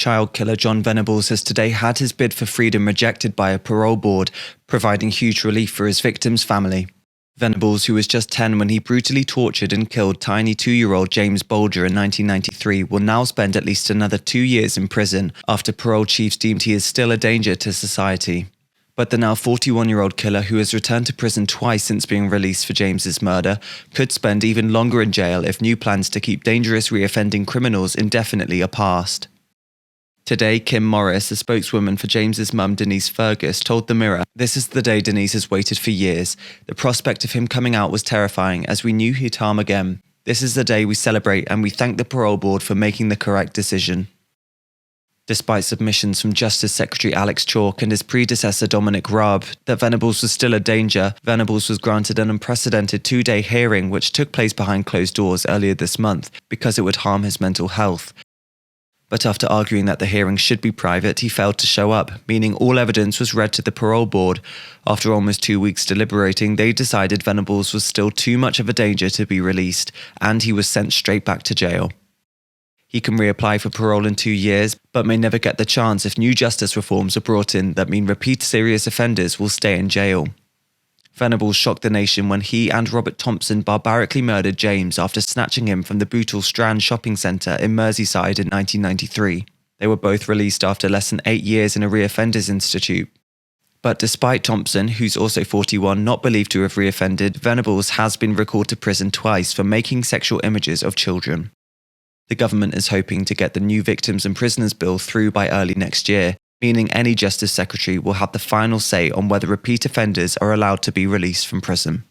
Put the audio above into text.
Child killer Jon Venables has today had his bid for freedom rejected by a parole board, providing huge relief for his victim's family. Venables, who was just 10 when he brutally tortured and killed tiny 2-year-old James Bulger in 1993, will now spend at least another 2 years in prison after parole chiefs deemed he is still a danger to society. But the now 41-year-old killer, who has returned to prison twice since being released for James's murder, could spend even longer in jail if new plans to keep dangerous reoffending criminals indefinitely are passed. Today, Kim Morris, a spokeswoman for James's mum Denise Fergus, told The Mirror, "This is the day Denise has waited for years. The prospect of him coming out was terrifying, as we knew he'd harm again. This is the day we celebrate, and we thank the parole board for making the correct decision." Despite submissions from Justice Secretary Alex Chalk and his predecessor Dominic Raab that Venables was still a danger, Venables was granted an unprecedented 2-day hearing which took place behind closed doors earlier this month because it would harm his mental health. But after arguing that the hearing should be private, he failed to show up, meaning all evidence was read to the parole board. After almost 2 weeks deliberating, they decided Venables was still too much of a danger to be released, and he was sent straight back to jail. He can reapply for parole in 2 years, but may never get the chance if new justice reforms are brought in that mean repeat serious offenders will stay in jail. Venables shocked the nation when he and Robert Thompson barbarically murdered James after snatching him from the Bootle Strand shopping centre in Merseyside in 1993. They were both released after less than 8 years in a reoffenders institute. But despite Thompson, who's also 41, not believed to have reoffended, Venables has been recalled to prison twice for making sexual images of children. The government is hoping to get the new Victims and Prisoners Bill through by early next year, meaning any Justice Secretary will have the final say on whether repeat offenders are allowed to be released from prison.